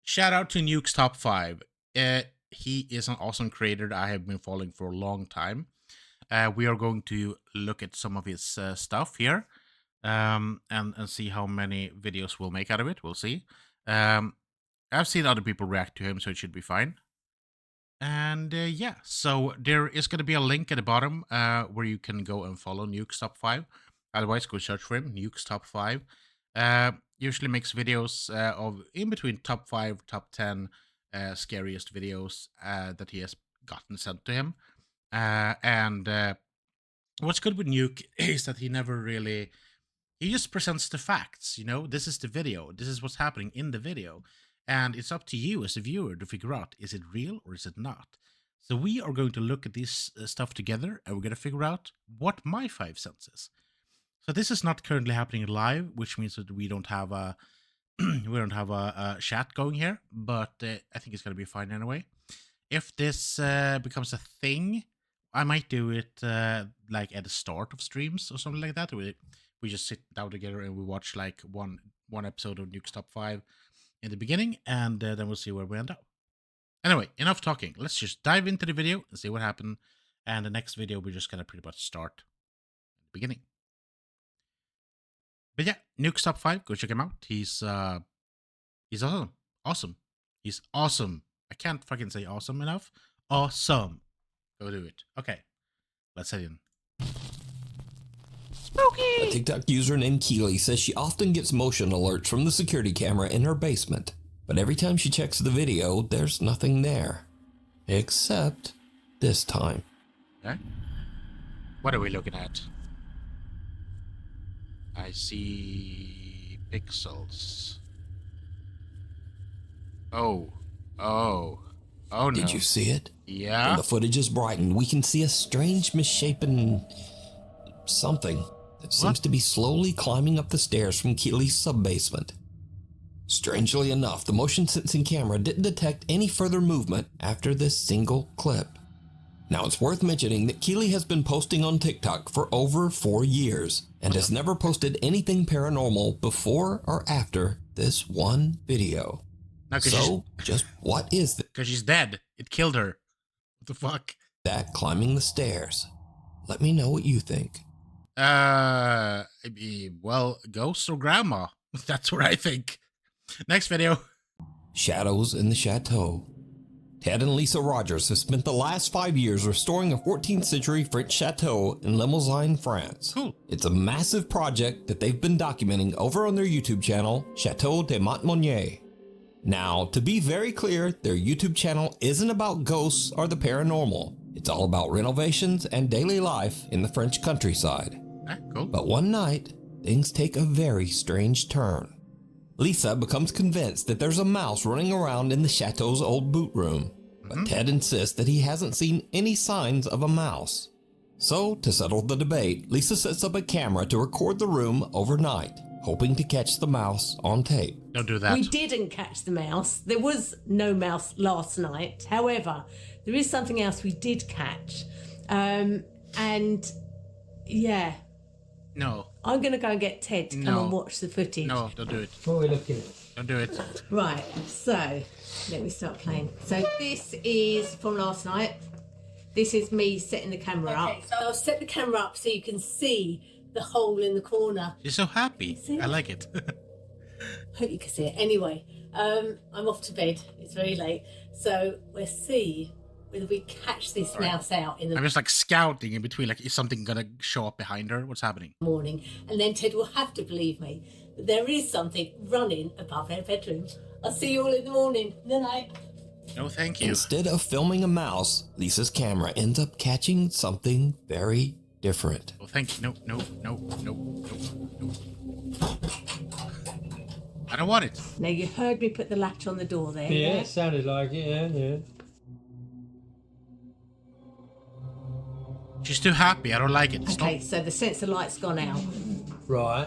Shout out to Nuke's Top 5. He is an awesome creator that I have been following for a long time. We are going to look at some of his stuff here and see how many videos we'll make out of it. We'll see. I've seen other people react to him, so it should be fine. And yeah, so there is going to be a link at the bottom where you can go and follow Nuke's Top 5. Otherwise, go search for him, Nuke's Top 5. Usually makes videos of in between top 5, top 10 scariest videos that he has gotten sent to him. And what's good with Nuke is that he never really, he just presents the facts. You know, this is the video, this is what's happening in the video. And it's up to you as a viewer to figure out, is it real or is it not? So we are going to look at this stuff together and we're going to figure out what my 5 cents is. So this is not currently happening live, which means that we don't have a chat going here, but I think it's going to be fine anyway. If this becomes a thing, I might do it like at the start of streams or something like that. We just sit down together and we watch like one episode of Nuke's Top 5 in the beginning, and then we'll see where we end up. Anyway, enough talking. Let's just dive into the video and see what happened. And the next video, we're just going to pretty much start at the beginning. But yeah, Nuke's Top 5, go check him out. He's awesome. Awesome. He's awesome. I can't fucking say awesome enough. Awesome. Go do it. Okay, let's head in. Spooky! A TikTok user named Keely says she often gets motion alerts from the security camera in her basement. But every time she checks the video, there's nothing there. Except this time. Okay. What are we looking at? I see pixels. Oh no. Did you see it? Yeah. When the footage is brightened, we can see a strange misshapen something that seems to be slowly climbing up the stairs from Keely's sub-basement. Strangely enough, the motion sensing camera didn't detect any further movement after this single clip. Now it's worth mentioning that Keely has been posting on TikTok for over 4 years and has never posted anything paranormal before or after this one video. No, so, just what is that? Because she's dead. It killed her. What the fuck? That climbing the stairs. Let me know what you think. Well, ghosts or grandma. That's what I think. Next video. Shadows in the Chateau. Ted and Lisa Rogers have spent the last 5 years restoring a 14th century French chateau in Limousin, France. Cool. It's a massive project that they've been documenting over on their YouTube channel, Chateau de Montmonier. Now, to be very clear, their YouTube channel isn't about ghosts or the paranormal. It's all about renovations and daily life in the French countryside. Cool. But one night, things take a very strange turn. Lisa becomes convinced that there's a mouse running around in the chateau's old boot room, but Ted insists that he hasn't seen any signs of a mouse. So, to settle the debate, Lisa sets up a camera to record the room overnight, hoping to catch the mouse on tape. Don't do that. We didn't catch the mouse. There was no mouse last night. However, there is something else we did catch. And yeah. No. I'm going to go and get Ted to come and watch the footage. No, don't do it. What are we looking at? Don't do it. Right, so let me start playing. So this is from last night. This is me setting the camera up. So I'll set the camera up so you can see the hole in the corner. You're so happy. I like it. Hope you can see it. Anyway, I'm off to bed. It's very late. So we'll see whether we catch this mouse out in the I'm just like scouting in between, like, is something gonna show up behind her? What's happening? morning. And then Ted will have to believe me that there is something running above their bedroom. I'll see you all in the morning. Good night. No, thank you. Instead of filming a mouse, Lisa's camera ends up catching something very different. Oh, thank you. No. I don't want it. Now you heard me put the latch on the door there. Yeah, it sounded like it, yeah. She's too happy. I don't like it. Stop. Okay, so the sensor light's gone out. Right.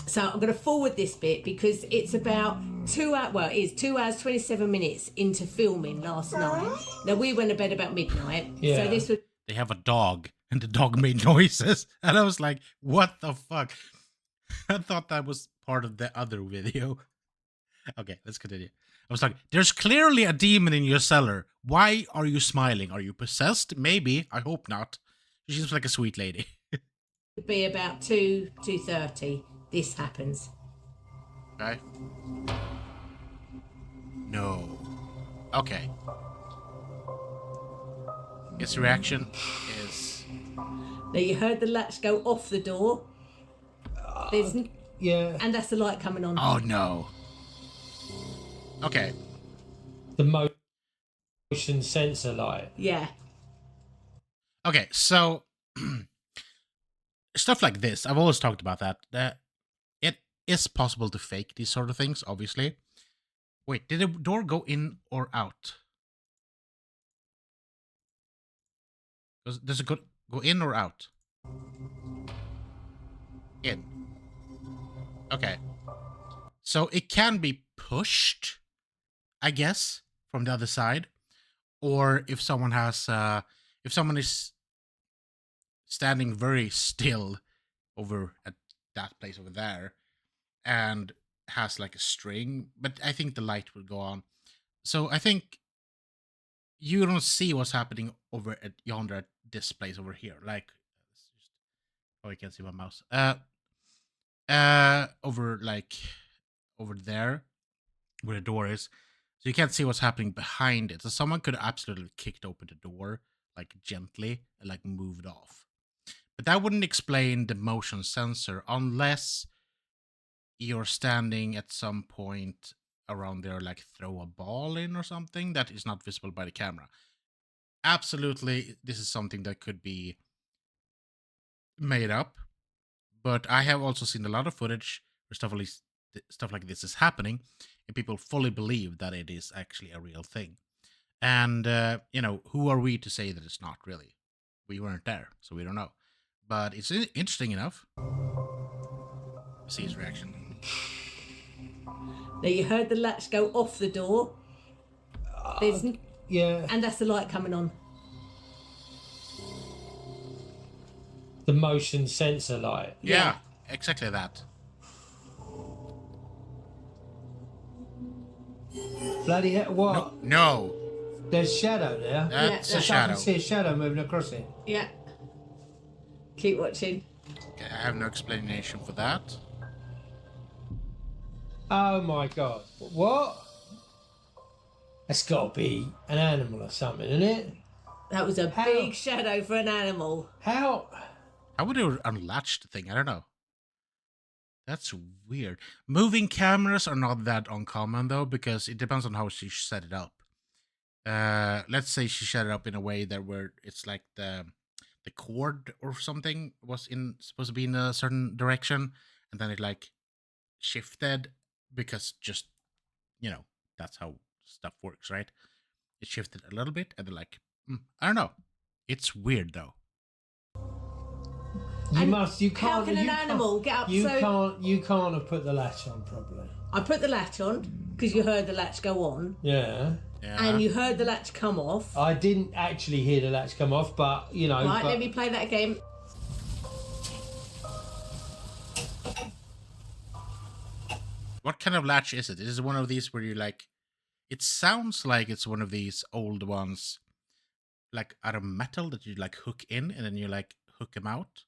So I'm going to forward this bit because it's about 2 hours, well, it is 2 hours, 27 minutes into filming last night. Now, we went to bed about midnight. Yeah. So this was... They have a dog, and the dog made noises. And I was like, what the fuck? I thought that was part of the other video. Okay, let's continue. I was like, there's clearly a demon in your cellar. Why are you smiling? Are you possessed? Maybe. I hope not. She seems like a sweet lady. It'd be about 2:30. This happens. Okay. No. Okay. His reaction is... Now you heard the latch go off the door. There's Yeah. and that's the light coming on. Oh no. Okay. The motion sensor light. Yeah. Okay, so... stuff like this, I've always talked about that. It is possible to fake these sort of things, obviously. Wait, did the door go in or out? Does it go in or out? In. Okay. So it can be pushed, I guess, from the other side. Or if someone has... if someone is standing very still over at that place over there and has like a string, but I think the light will go on. So I think you don't see what's happening over at yonder at this place over here. Like, oh, you can see my mouse. Over there where the door is. So you can't see what's happening behind it. So someone could absolutely kicked open the door like gently and like moved off. But that wouldn't explain the motion sensor unless you're standing at some point around there, like throw a ball in or something that is not visible by the camera. Absolutely, this is something that could be made up. But I have also seen a lot of footage where stuff like this is happening, and people fully believe that it is actually a real thing. And, who are we to say that it's not really? We weren't there, so we don't know. But it's interesting enough. See his reaction. Now you heard the latch go off the door. There's Yeah. and that's the light coming on. The motion sensor light. Yeah, exactly that. Bloody hell, what? No. There's shadow there. That's Yeah, a that's- I shadow. can see a shadow moving across it. Yeah. Keep watching. Okay, I have no explanation for that. Oh my god. What? That's got to be an animal or something, isn't it? That was a How? big shadow for an animal. How? How would they unlatch the thing? I don't know. That's weird. Moving cameras are not that uncommon though, because it depends on how she set it up. Let's say she set it up in a way that where it's like the cord or something was supposed to be in a certain direction, and then it like shifted because just that's how stuff works, right? It shifted a little bit, and then like I don't know. It's weird though. You And must. You can't. how can an you animal can't, get up You so- can't. You can't have put the latch on properly. I put the latch on because you heard the latch go on, Yeah. Yeah. and you heard the latch come off. I didn't actually hear the latch come off, but you know. Right, but let me play that again. What kind of latch is it? Is it one of these where you like? It sounds like it's one of these old ones, like out of metal that you like hook in and then you like hook them out.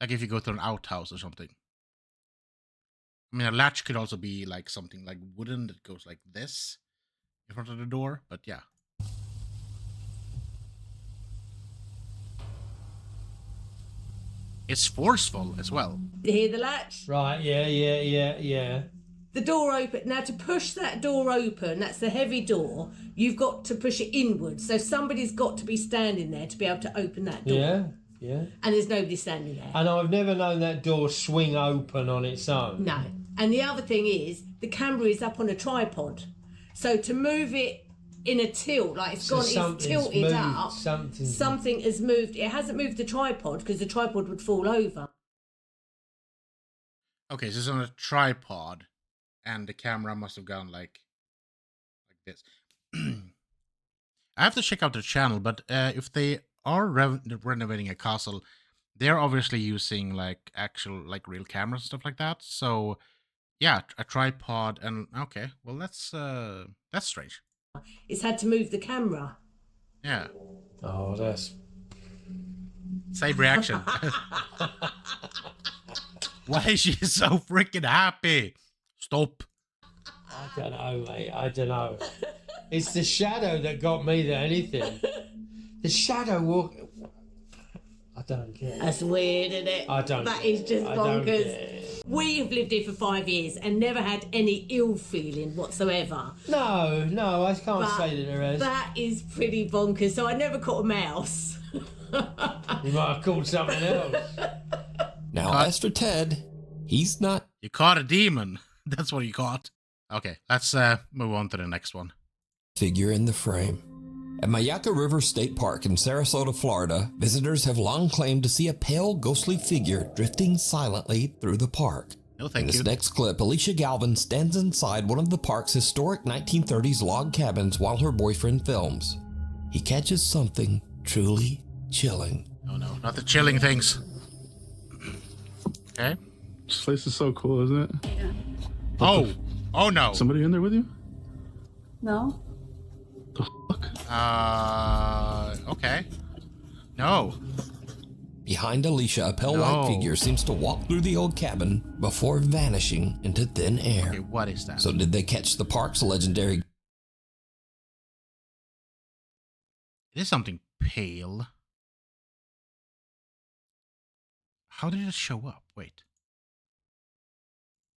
Like if you go to an outhouse or something. I mean, a latch could also be like something like wooden that goes like this in front of the door, but yeah. It's forceful as well. You hear the latch? Right. Yeah. The door open. Now to push that door open, that's the heavy door, you've got to push it inwards. So somebody's got to be standing there to be able to open that door. Yeah. And there's nobody standing there. And I've never known that door swing open on its own. No. And the other thing is, the camera is up on a tripod. So to move it in a tilt, like it's So gone, it's something's tilted moved, up, something has moved. It hasn't moved the tripod because the tripod would fall over. Okay, so it's on a tripod, and the camera must have gone like this. I have to check out their channel, but if they are renovating a castle, they're obviously using like actual like real cameras and stuff like that. So Yeah, a tripod and okay. Well, that's strange. It's had to move the camera. Yeah. Oh, that's... Same reaction. Why is she so freaking happy? Stop. I don't know, mate. I don't know. It's the shadow that got me than anything. The shadow walk... I don't get it. That's weird, isn't it? I don't That get is just I don't get bonkers. it. We have lived here for 5 years and never had any ill feeling whatsoever. No, I can't But say that there is. that is pretty bonkers. So I never caught a mouse. You might have called something else. Now, as for Ted, he's not You caught a demon. That's what you caught. Okay, let's move on to the next one. figure in the frame. At Mayaka River State Park in Sarasota, Florida, visitors have long claimed to see a pale, ghostly figure drifting silently through the park. No, In thank this you. next clip, Alicia Galvin stands inside one of the park's historic 1930s log cabins while her boyfriend films. He catches something truly chilling. Oh no, not the chilling things. Okay. This place is so cool, isn't it? Oh no. Somebody in there with you? No? The fuck? Okay. No. Behind Alicia, a pale white No. figure seems to walk through the old cabin before vanishing into thin air. Okay, what is that? So did they catch the park's legendary It is something pale. How did it show up? Wait.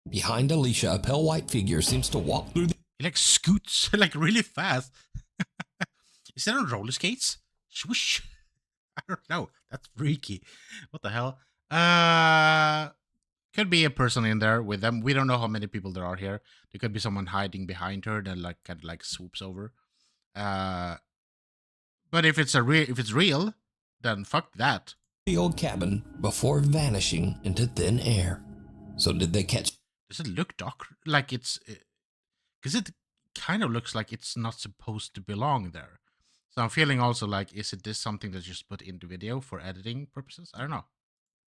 Behind Alicia, a pale white figure seems to walk through the It like scoots like really fast. Is that on roller skates? Swoosh. I don't know. That's freaky. What the hell? Could be a person in there with them. We don't know how many people there are here. There could be someone hiding behind her that like kind of like swoops over. But if it's real, then fuck that. old cabin before vanishing into thin air. So did they catch Does it look dark? Like it's, because it kind of looks like it's not supposed to belong there. So I'm feeling also like, is it this something that's just put into video for editing purposes? I don't know.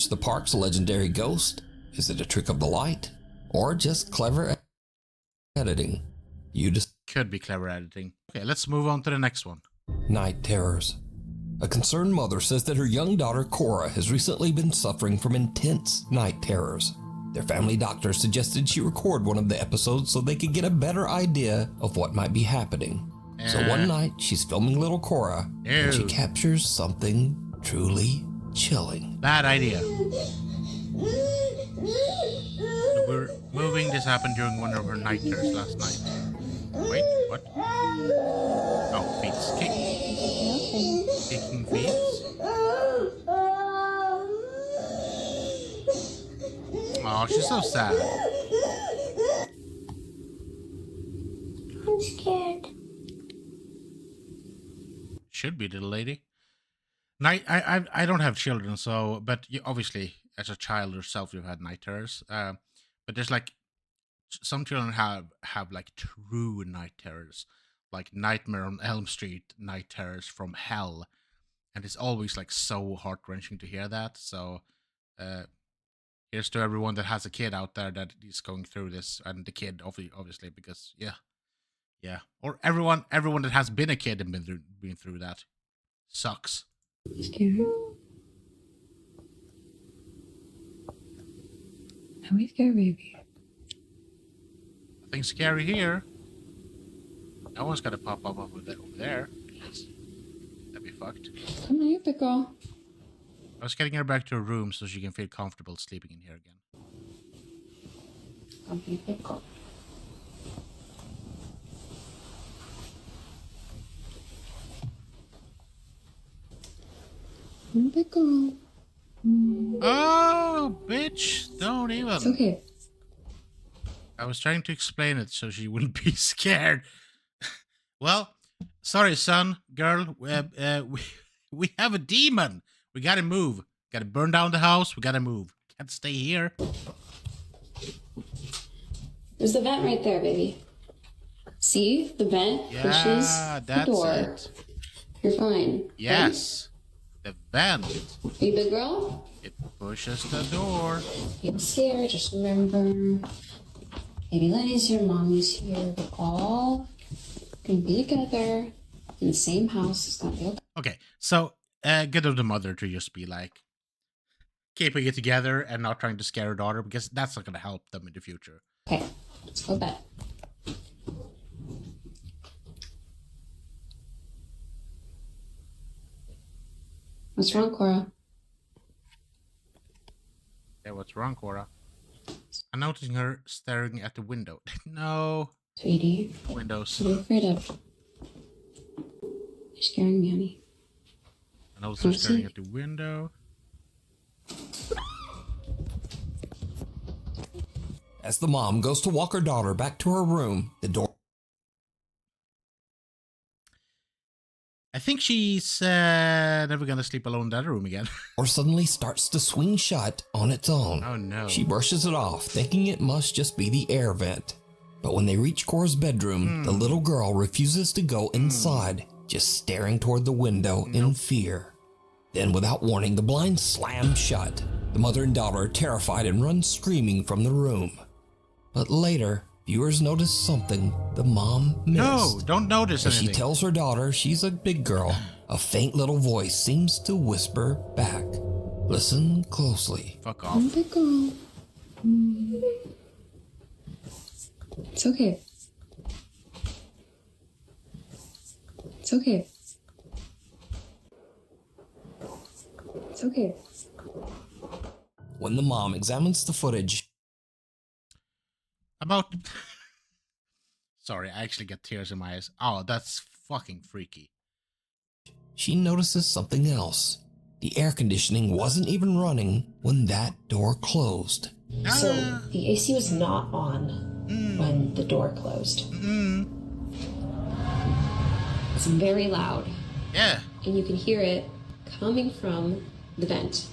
the park's legendary ghost? Is it a trick of the light? Or just clever editing? You just Could be clever editing. Okay, let's move on to the next one. night terrors. A concerned mother says that her young daughter Cora has recently been suffering from intense night terrors. Their family doctor suggested she record one of the episodes so they could get a better idea of what might be happening. So one night, she's filming little Cora, and she Ew. captures something truly chilling. Bad idea. We're moving. This happened during one of her night terrors last night. Wait, what? Oh, feet. Kicking feet. Oh, she's so sad. I'm scared. Should be, little lady. Night. I don't have children, so but you, obviously as a child yourself you've had night terrors. But there's like some children have like true night terrors, like Nightmare on Elm Street night terrors from hell, and it's always like so heart wrenching to hear that. So, here's to everyone that has a kid out there that is going through this, and the kid obviously because yeah, or everyone that has been a kid and been through that sucks. Scared? Are we scared, baby? Nothing scary here. No one's gonna pop up over there. That'd be fucked. Come here, pickle. I was getting her back to her room so she can feel comfortable sleeping in here again. Come here, pickle. Come, pickle. Oh, bitch! Don't even. It's okay. I was trying to explain it so she wouldn't be scared. Well, sorry, son, girl. We have a demon. We gotta move. Gotta burn down the house. We gotta move. Can't stay here. There's the vent right there, baby. See? The vent pushes Yeah, the that's door. it. You're fine. Yes, the vent. Right? You big girl? It pushes the door. Get scared. Just remember. Baby Lenny's here, Mommy's here. We're all gonna be together in the same house. It's gonna be okay. Okay, so good of the mother to just be like keeping it together and not trying to scare her daughter, because that's not going to help them in the future. Okay, let's go to bed. What's wrong, Cora? Yeah, what's wrong, Cora? I'm noticing her staring at the window. No. Sweetie, Windows. what are you afraid of? You're scaring me, honey. I notice her staring at the window. As the mom goes to walk her daughter back to her room, the door I think she's never gonna sleep alone in that room again. suddenly starts to swing shut on its own. Oh no. She brushes it off, thinking it must just be the air vent. But when they reach Cora's bedroom, the little girl refuses to go inside, just staring toward the window in fear. Then, without warning, the blinds slam shut. The mother and daughter are terrified and run screaming from the room. But later, viewers notice something the mom missed. No, don't notice As anything. she tells her daughter she's a big girl, a faint little voice seems to whisper back. Listen closely. Fuck I'm a off. big girl. It's okay. It's okay. It's okay. When the mom examines the footage, About... Sorry, I actually get tears in my eyes. Oh, that's fucking freaky. she notices something else. The air conditioning wasn't even running when that door closed. So the AC was not on when the door closed. It's very loud, Yeah. and you can hear it coming from the vent.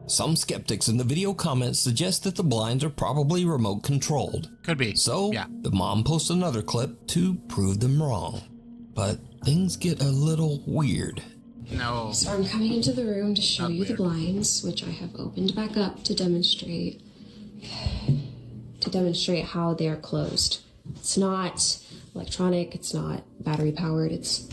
Some skeptics in the video comments suggest that the blinds are probably remote controlled. Could be. So, yeah. the mom posts another clip to prove them wrong. But things get a little weird. No. So I'm coming into the room to show Not you the weird. blinds, which I have opened back up to demonstrate how they're closed. It's not electronic, it's not battery powered, it's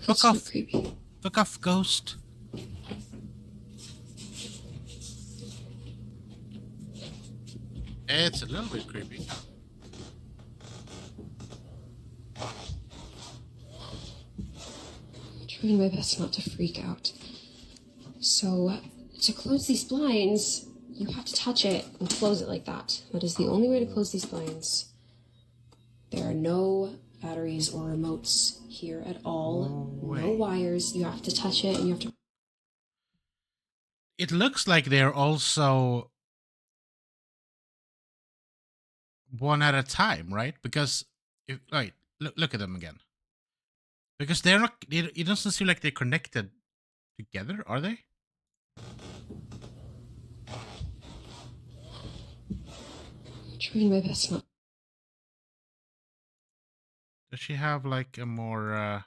Fuck so off. creepy. Fuck off, ghost. It's a little bit creepy. I'm trying my best not to freak out. So, to close these blinds, you have to touch it and close it like that. That is the only way to close these blinds. There are no batteries or remotes here at all. No wires. You have to touch it and you have to. It looks like they're also one at a time, right? Because if right, look at them again. Because they're not. It doesn't seem like they're connected together, are they? I'm trying my best not. Does she have like a more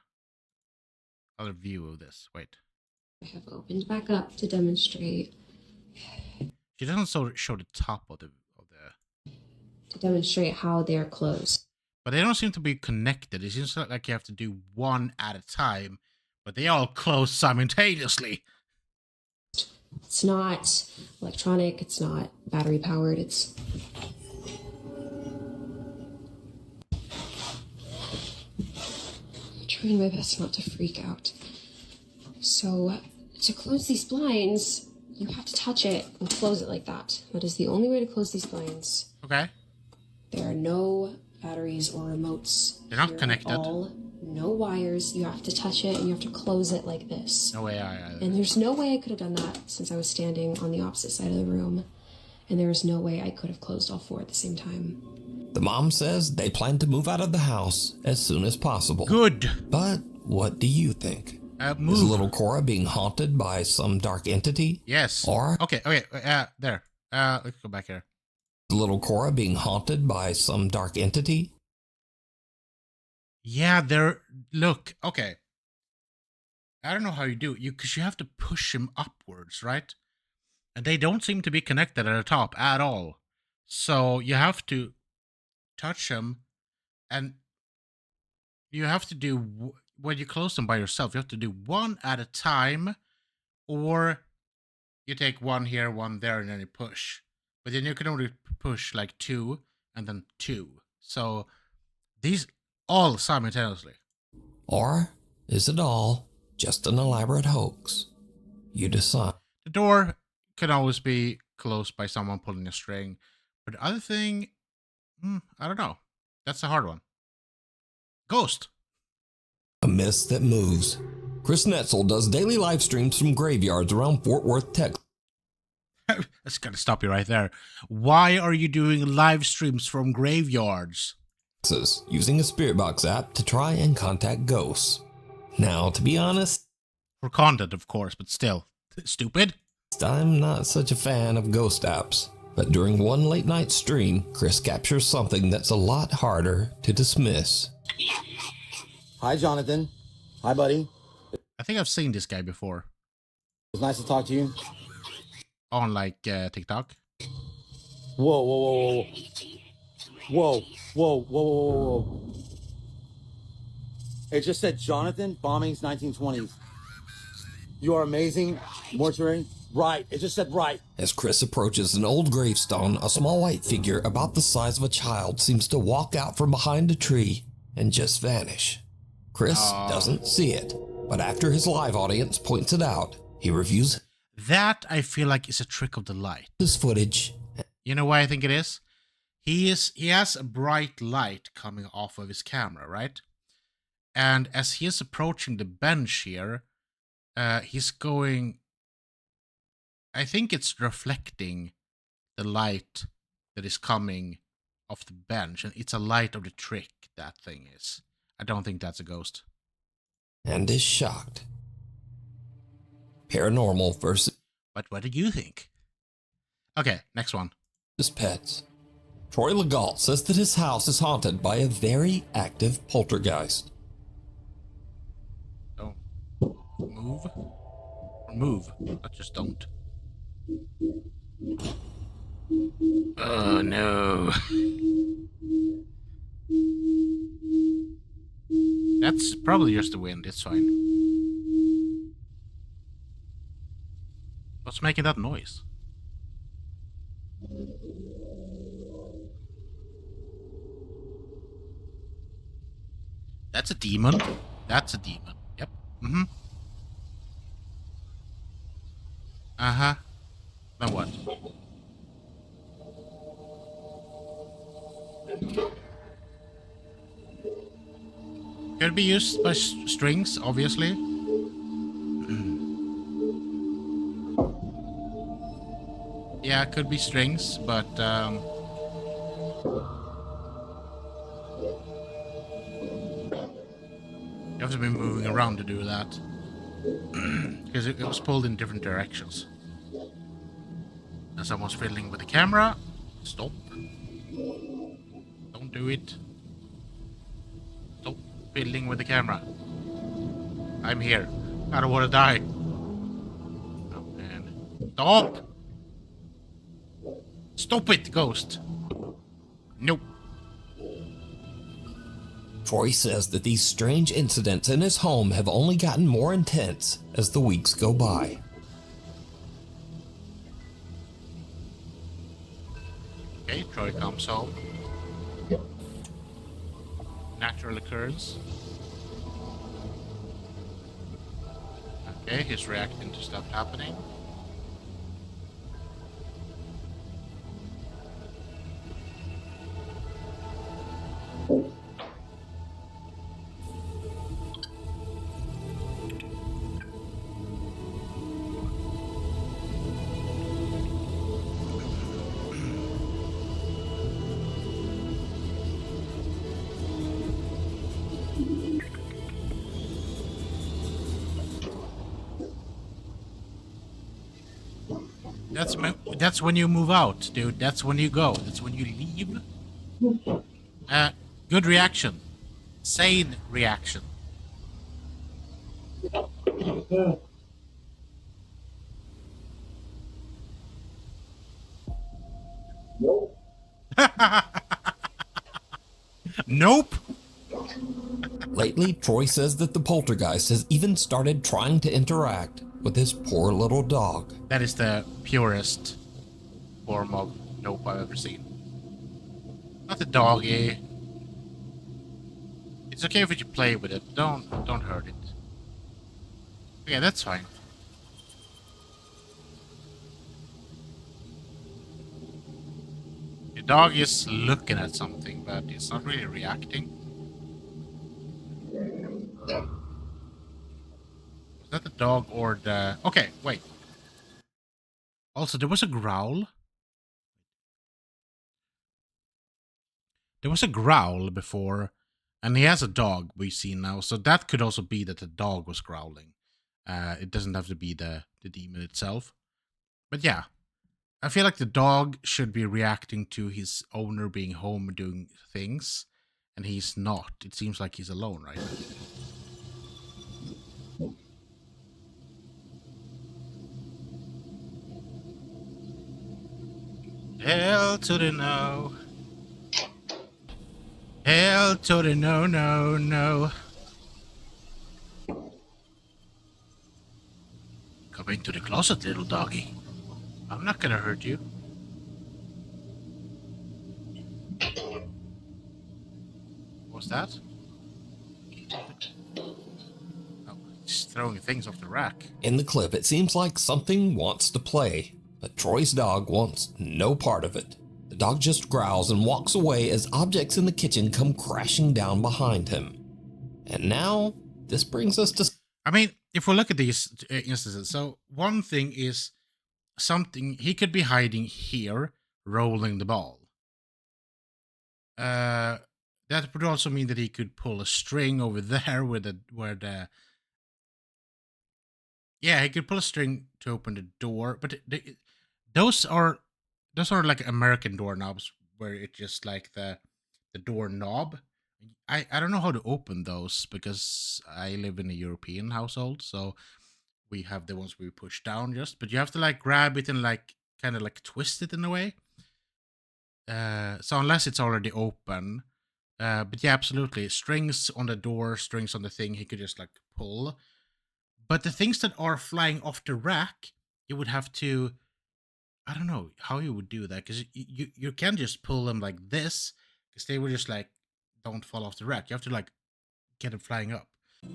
other view of this? Wait, I have opened back up to demonstrate she doesn't show the top of the. how they're closed. But they don't seem to be connected. It seems like you have to do one at a time, but they all close simultaneously. It's not electronic, it's not battery powered, it's I'm trying my best not to freak out. So, to close these blinds, you have to touch it and close it like that. That is the only way to close these blinds. Okay. There are no batteries or remotes. They're not here at connected. all. No wires. You have to touch it and you have to close it like this. No way. And there's no way I could have done that since I was standing on the opposite side of the room. And there was no way I could have closed all four at the same time. The mom says they plan to move out of the house as soon as possible. Good. But what do you think? Is Move. little Cora being haunted by some dark entity? Yes. Or Okay. There. Let's go back here. is little Cora being haunted by some dark entity? Yeah. There. Look. Okay. I don't know how you do it. Because you have to push him upwards, right? And they don't seem to be connected at the top at all. So you have to touch him, and you have to do, when you close them by yourself, you have to do one at a time, or you take one here, one there, and then you push. But then you can only push like 2 and then 2. So these all simultaneously. Or is it all just an elaborate hoax? You decide. The door can always be closed by someone pulling a string. But the other thing, I don't know. That's a hard one. Ghost. A mist that moves. Chris Netzel does daily live streams from graveyards around Fort Worth, Texas. I just gotta stop you right there. Why are you doing live streams from graveyards? Using a Spirit Box app to try and contact ghosts. Now, to be honest, For content, of course, but still. Stupid. I'm not such a fan of ghost apps. But during one late night stream, Chris captures something that's a lot harder to dismiss. Hi, Jonathan. Hi, buddy. I think I've seen this guy before. It's nice to talk to you. On like TikTok. Whoa, whoa, whoa, whoa. Whoa, whoa, whoa, whoa, whoa. It just said Jonathan, bombings 1920s. You are amazing. Mortuary. Right. It just said right. As Chris approaches an old gravestone, a small white figure about the size of a child seems to walk out from behind a tree and just vanish. Chris doesn't see it, but after his live audience points it out, he reviews That I feel like is a trick of the light. his footage. You know why I think it is? He has a bright light coming off of his camera, right? And as he is approaching the bench here, he's going, I think it's reflecting the light that is coming off the bench, and it's a light of the trick, that thing is. I don't think that's a ghost. And is shocked. Paranormal versus But what do you think? Okay, next one. pets. Troy Legault says that his house is haunted by a very active poltergeist. Don't move. Or move, but just don't. Oh no. That's probably just the wind, it's fine. What's making that noise? That's a demon. That's a demon. Yep. Mm-hmm. Uh-huh. Then what? Could be used by strings, obviously. Yeah, it could be strings, but you have to be moving around to do that. Because it was pulled in different directions. And someone's fiddling with the camera. Stop. Don't do it. Stop fiddling with the camera. I'm here. I don't want to die. Oh man. Stop! Stop it, ghost. Nope. Troy says that these strange incidents in his home have only gotten more intense as the weeks go by. Okay, Troy comes home. Natural occurrence. Okay, he's reacting to stuff happening. That's when you move out, dude. That's when you go. That's when you leave. Good reaction. Sane reaction. Nope. Lately, Troy says that the poltergeist has even started trying to interact with his poor little dog. That is the purest form of nope I've ever seen. Not the doggy. It's okay if you play with it. Don't hurt it. Okay, that's fine. The dog is looking at something, but it's not really reacting. Is that the dog or the... Okay, wait. Also, there was a growl. There was a growl before, and he has a dog we see now, so that could also be that the dog was growling. It doesn't have to be the demon itself. But yeah, I feel like the dog should be reacting to his owner being home doing things, and he's not. It seems like he's alone right now. Hell to the no. Hell to the no, no, no. Come into the closet, little doggy. I'm not gonna hurt you. What's that? Oh, just throwing things off the rack. In the clip, it seems like something wants to play, but Troy's dog wants no part of it. The dog just growls and walks away as objects in the kitchen come crashing down behind him. And now, this brings us to... I mean, if we look at these instances, so one thing is something, he could be hiding here, rolling the ball. That would also mean that he could pull a string over there yeah, he could pull a string to open the door, but those are like American doorknobs where it's just like the door knob. I don't know how to open those because I live in a European household, so we have the ones we push down just, but you have to like grab it and like kind of like twist it in a way. So unless it's already open, but yeah, absolutely. Strings on the door, strings on the thing, he could just like pull. But the things that are flying off the rack, you would have to, I don't know how you would do that, because you can't just pull them like this, because they would just like don't fall off the rack. You have to like get them flying up.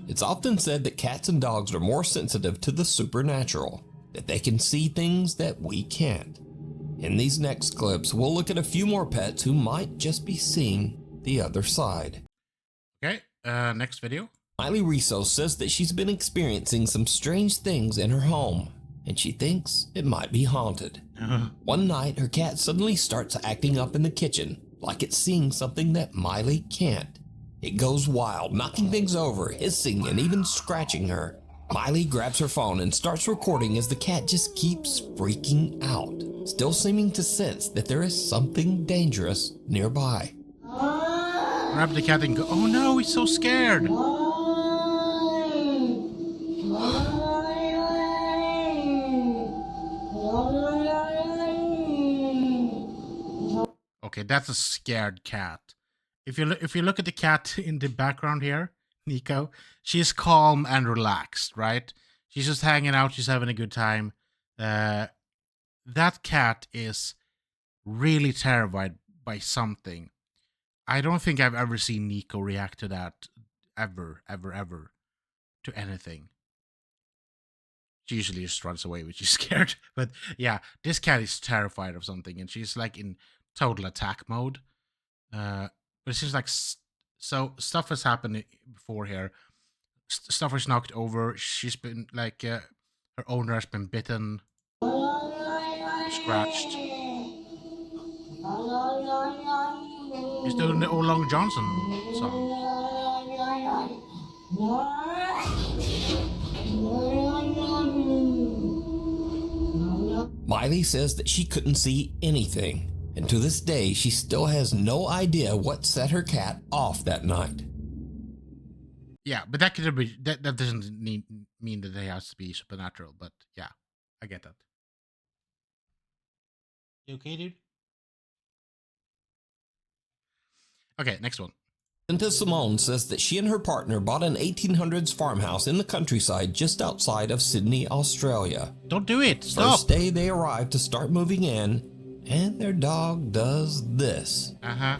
It's often said that cats and dogs are more sensitive to the supernatural, that they can see things that we can't. In these next clips, we'll look at a few more pets who might just be seeing the other side. Okay, next video. Miley Riso says that she's been experiencing some strange things in her home, and she thinks it might be haunted. One night, her cat suddenly starts acting up in the kitchen, like it's seeing something that Miley can't. It goes wild, knocking things over, hissing, and even scratching her. Miley grabs her phone and starts recording as the cat just keeps freaking out, still seeming to sense that there is something dangerous nearby. Grab the cat and go, oh no, he's so scared. Okay, that's a scared cat. If you look at the cat in the background here, Nico, she's calm and relaxed, right? She's just hanging out, she's having a good time. That cat is really terrified by something. I don't think I've ever seen Nico react to that ever, to anything. She usually just runs away when she's scared. But yeah, this cat is terrified of something, and she's like in total attack mode. But it seems like so stuff has happened before here. Stuff was knocked over. She's been like her owner has been bitten, scratched. He's doing the Old Long Johnson song. Miley says that she couldn't see anything, and to this day she still has no idea what set her cat off that night. Yeah, but that could be that doesn't mean that it has to be supernatural. But yeah, I get that. You okay, dude? Okay, next one. Linda Simone says that she and her partner bought an 1800s farmhouse in the countryside just outside of Sydney, Australia. Don't do it. Stop. First day they arrive to start moving in, and their dog does this. Uh-huh.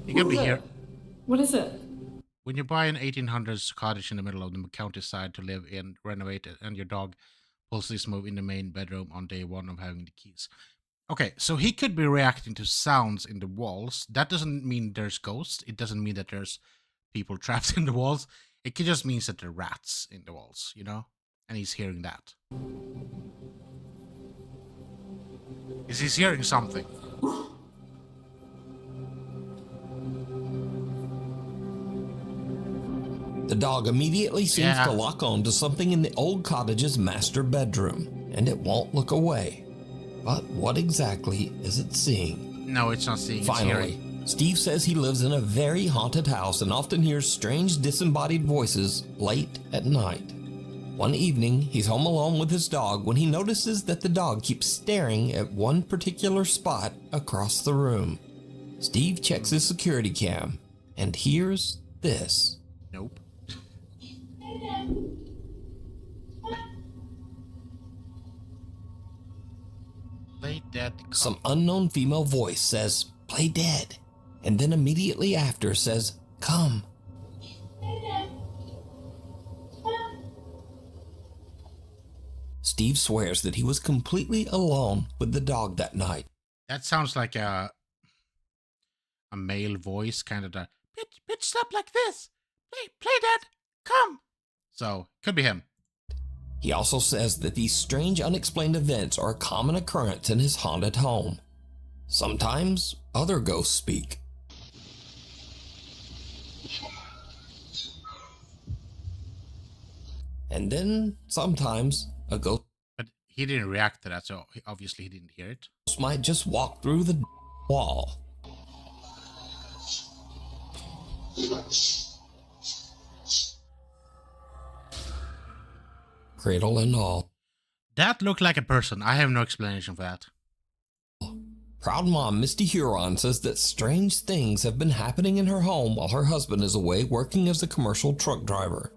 You could be here. What is it? When you buy an 1800s cottage in the middle of the countryside to live in, renovate it, and your dog pulls this move in the main bedroom on day one of having the keys. Okay, so he could be reacting to sounds in the walls. That doesn't mean there's ghosts. It doesn't mean that there's people trapped in the walls. It could just means that there are rats in the walls, you know? And he's hearing that. Is he hearing something? The dog immediately seems to lock on to something in the old cottage's master bedroom, and it won't look away. But what exactly is it seeing? No, it's not seeing. Finally, Steve says he lives in a very haunted house and often hears strange disembodied voices late at night. One evening, he's home alone with his dog when he notices that the dog keeps staring at one particular spot across the room. Steve checks his security cam and hears this. Nope. Play dead. Some unknown female voice says, "Play dead," and then immediately after says, "Come." Steve swears that he was completely alone with the dog that night. That sounds like a male voice, kind of the bitch, stop like this. Play dead. Come. So, could be him. He also says that these strange unexplained events are a common occurrence in his haunted home. Sometimes other ghosts speak. And then sometimes a ghost But he didn't react to that, so obviously he didn't hear it. might just walk through the wall. Cradle and all. That looked like a person. I have no explanation for that. Proud mom Misty Huron says that strange things have been happening in her home while her husband is away working as a commercial truck driver.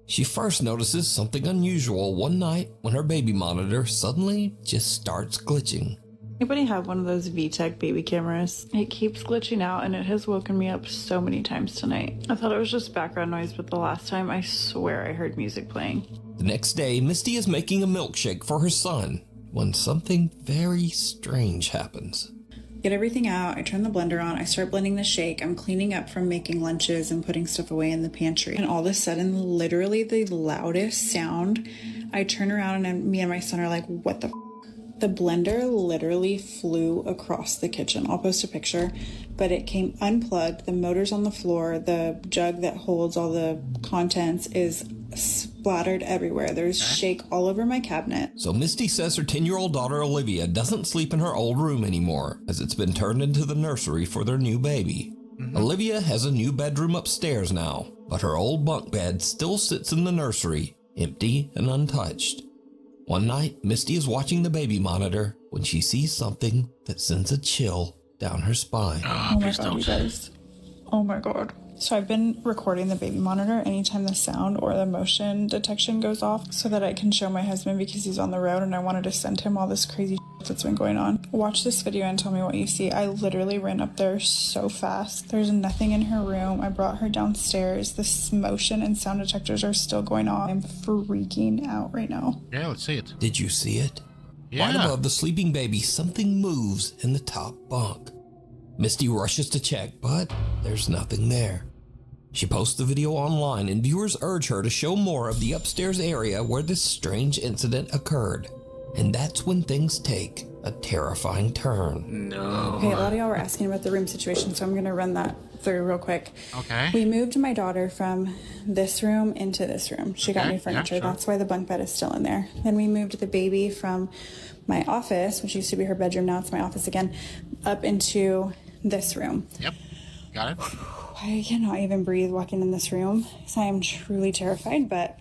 She first notices something unusual one night when her baby monitor suddenly just starts glitching. Anybody have one of those VTech baby cameras? It keeps glitching out and it has woken me up so many times tonight. I thought it was just background noise, but the last time I swear I heard music playing. The next day, Misty is making a milkshake for her son when something very strange happens. Get everything out, I turn the blender on, I start blending the shake, I'm cleaning up from making lunches and putting stuff away in the pantry. And all of a sudden, literally the loudest sound, I turn around and me and my son are like, what the f***? The blender literally flew across the kitchen. I'll post a picture, but it came unplugged. The motor's on the floor. The jug that holds all the contents is splattered everywhere. There's shake all over my cabinet. So Misty says her 10-year-old daughter Olivia doesn't sleep in her old room anymore, as it's been turned into the nursery for their new baby. Olivia has a new bedroom upstairs now, but her old bunk bed still sits in the nursery, empty and untouched. One night, Misty is watching the baby monitor when she sees something that sends a chill down her spine. Oh my god, you guys. Oh my god. So I've been recording the baby monitor anytime the sound or the motion detection goes off so that I can show my husband because he's on the road and I wanted to send him all this crazy shit that's been going on. Watch this video and tell me what you see. I literally ran up there so fast. There's nothing in her room. I brought her downstairs. This motion and sound detectors are still going on. I'm freaking out right now. Yeah, let's see it. Did you see it? Yeah. Right above the sleeping baby, something moves in the top bunk. Misty rushes to check, but there's nothing there. She posts the video online and viewers urge her to show more of the upstairs area where this strange incident occurred. And that's when things take a terrifying turn. No. Okay, a lot of y'all were asking about the room situation, so I'm going to run that through real quick. Okay. We moved my daughter from this room into this room. She got Okay, new furniture. yeah, sure. That's why the bunk bed is still in there. Then we moved the baby from my office, which used to be her bedroom, now it's my office again, up into this room. Yep. Got it. I cannot even breathe walking in this room because I am truly terrified, but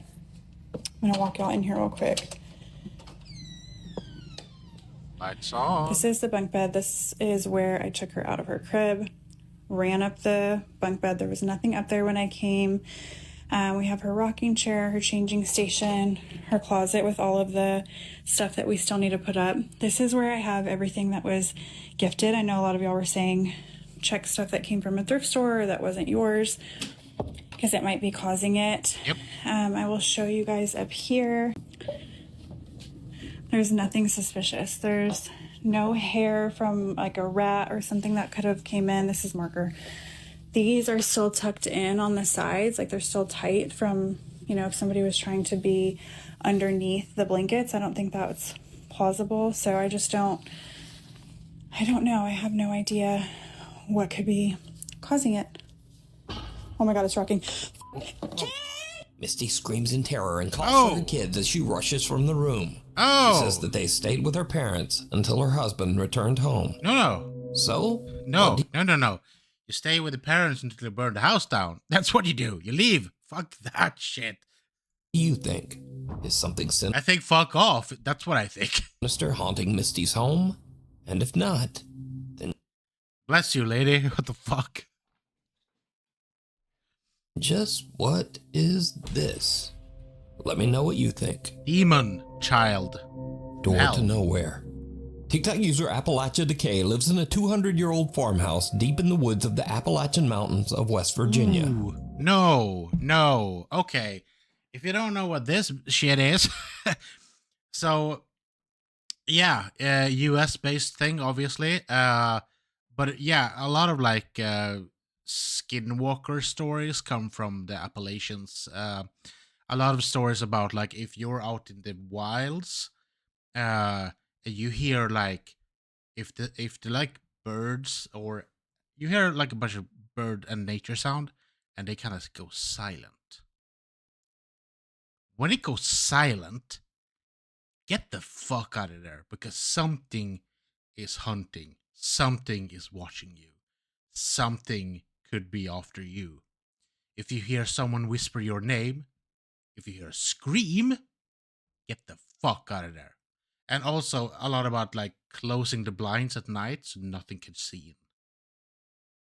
I'm gonna walk out in here real quick. Lights on. This is the bunk bed. This is where I took her out of her crib, ran up the bunk bed. There was nothing up there when I came. We have her rocking chair, her changing station, her closet with all of the stuff that we still need to put up. This is where I have everything that was gifted. I know a lot of y'all were saying check stuff that came from a thrift store or that wasn't yours because it might be causing it. Yep. I will show you guys up here. There's nothing suspicious. There's no hair from like a rat or something that could have came in. This is marker. These are still tucked in on the sides, like they're still tight from, you know, if somebody was trying to be underneath the blankets. I don't think that's plausible. So I don't know. I have no idea what could be causing it. Oh my God, it's rocking. Misty screams in terror and calls for her kids as she rushes from the room. She says that they stayed with her parents until her husband returned home. No. So? No. You stay with the parents until they burn the house down. That's what you do. You leave. Fuck that shit. You think? Is something sinister? I think fuck off. That's what I think. Haunting Misty's home? And if not, then... Bless you, lady. What the fuck? Just what is this? Let me know what you think. Demon child. Door Hell. to nowhere. TikTok user Appalachian Decay lives in a 200-year-old farmhouse deep in the woods of the Appalachian Mountains of West Virginia. Ooh, no. Okay. If you don't know what this shit is, so yeah, US-based thing, obviously. But yeah, a lot of like skinwalker stories come from the Appalachians. A lot of stories about like if you're out in the wilds, you hear like if the like birds, or you hear like a bunch of bird and nature sound, and they kind of go silent. When it goes silent, get the fuck out of there, because something is hunting, something is watching you, something could be after you. If you hear someone whisper your name, if you hear a scream, get the fuck out of there. And also a lot about like closing the blinds at night so nothing can see in,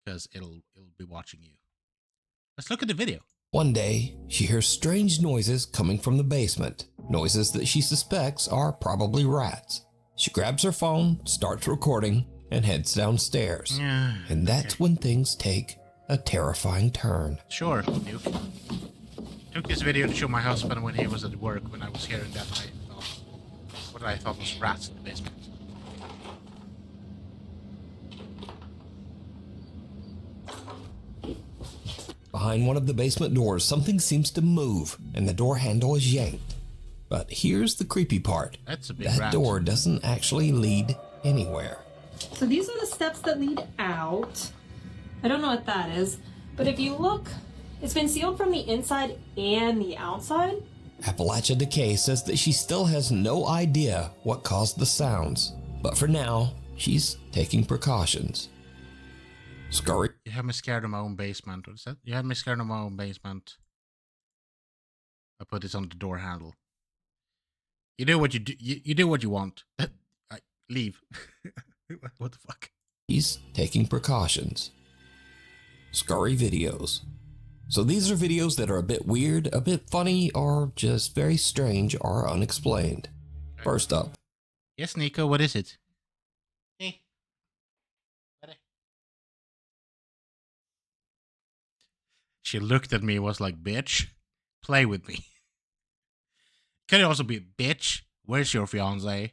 because it'll be watching you. Let's look at the video. One day, she hears strange noises coming from the basement. Noises that she suspects are probably rats. She grabs her phone, starts recording, and heads downstairs. And that's when things take a terrifying turn. Sure, Nuke. Took this video to show my husband when he was at work, when I was hearing that what I thought was rats in the basement. Behind one of the basement doors, something seems to move, and the door handle is yanked. But here's the creepy part. That's a big That rat. door doesn't actually lead anywhere. So these are the steps that lead out. I don't know what that is, but if you look, it's been sealed from the inside and the outside. Appalachian Decay says that she still has no idea what caused the sounds, but for now, she's taking precautions. Scurry. You had me scared of my own basement. What is that? You had me scared of my own basement. I put this on the door handle. You do what you do. You do what you want. Leave. What the fuck? He's taking precautions. Scurry videos. So these are videos that are a bit weird, a bit funny, or just very strange or unexplained. First up. Yes, Nico, what is it? Hey. She looked at me and was like, bitch, play with me. Could it also be, bitch, where's your fiance?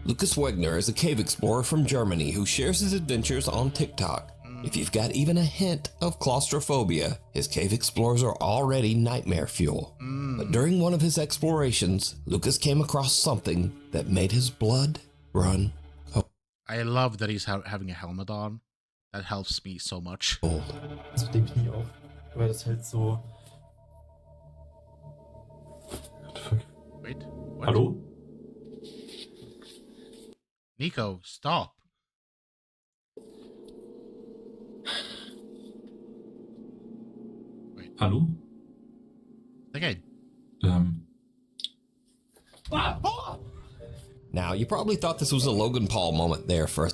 Lucas Wegner is a cave explorer from Germany who shares his adventures on TikTok. If you've got even a hint of claustrophobia, his cave explorers are already nightmare fuel. But during one of his explorations, Lucas came across something that made his blood run cold. I love that he's having a helmet on. That helps me so much. Das mit dem Knie auf, weil das halt so... What the fuck? Wait, what? Hallo? Nico, stop. Hallo? Okay. Now, you probably thought this was a Logan Paul moment there for a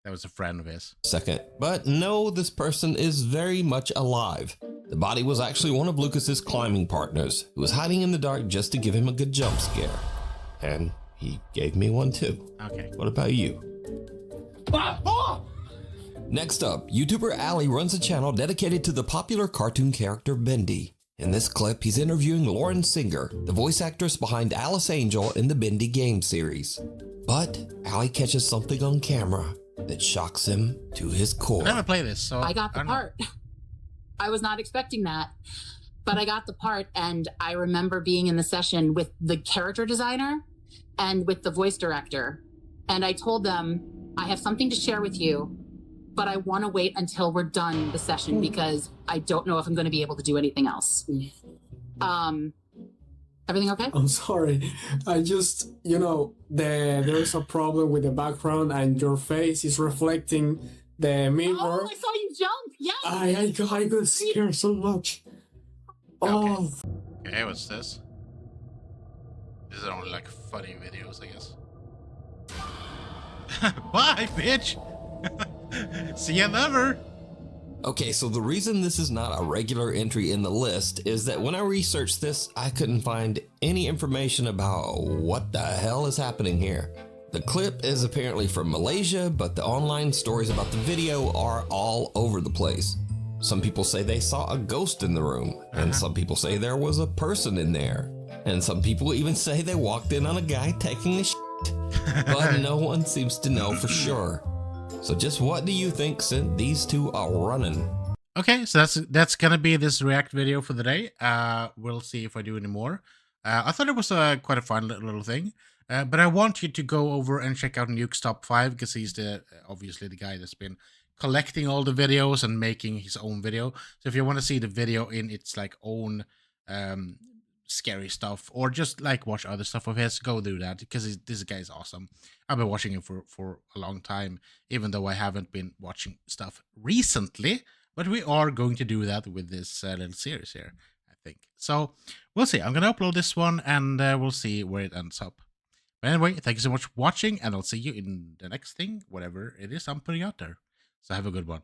That was a friend of his. second, but no, this person is very much alive. The body was actually one of Lucas's climbing partners, who was hiding in the dark just to give him a good jump scare. And he gave me one too. Okay. What about you? Next up, YouTuber Ali runs a channel dedicated to the popular cartoon character Bendy. In this clip, he's interviewing Lauren Singer, the voice actress behind Alice Angel in the Bendy game series. But Ali catches something on camera that shocks him to his core. I never played this, so I got the don't know. part. I was not expecting that, but I got the part, and I remember being in the session with the character designer and with the voice director, and I told them, I have something to share with you, but I want to wait until we're done the session because I don't know if I'm going to be able to do anything else. Everything okay? I'm sorry. I just, there's a problem with the background and your face is reflecting the mirror. Oh, I saw you jump. Yes. I got scared so much. Oh. Okay, what's this? These are only like funny videos, I guess. Bye, bitch! See you never! Okay, so the reason this is not a regular entry in the list is that when I researched this, I couldn't find any information about what the hell is happening here. The clip is apparently from Malaysia, but the online stories about the video are all over the place. Some people say they saw a ghost in the room, and some people say there was a person in there, and some people even say they walked in on a guy taking a shit, but no one seems to know for sure. So just what do you think sent these two a running? Okay, so that's gonna be this react video for the day. We'll see if I do any more. I thought it was quite a fun little thing, but I want you to go over and check out Nuke's top 5 because he's obviously the guy that's been collecting all the videos and making his own video. So if you want to see the video in its like own scary stuff or just like watch other stuff of his, go do that because this guy is awesome. I've been watching him for a long time, even though I haven't been watching stuff recently, but we are going to do that with this little series here, I think. So we'll see. I'm going to upload this one and we'll see where it ends up. But anyway, thank you so much for watching and I'll see you in the next thing, whatever it is I'm putting out there. So have a good one.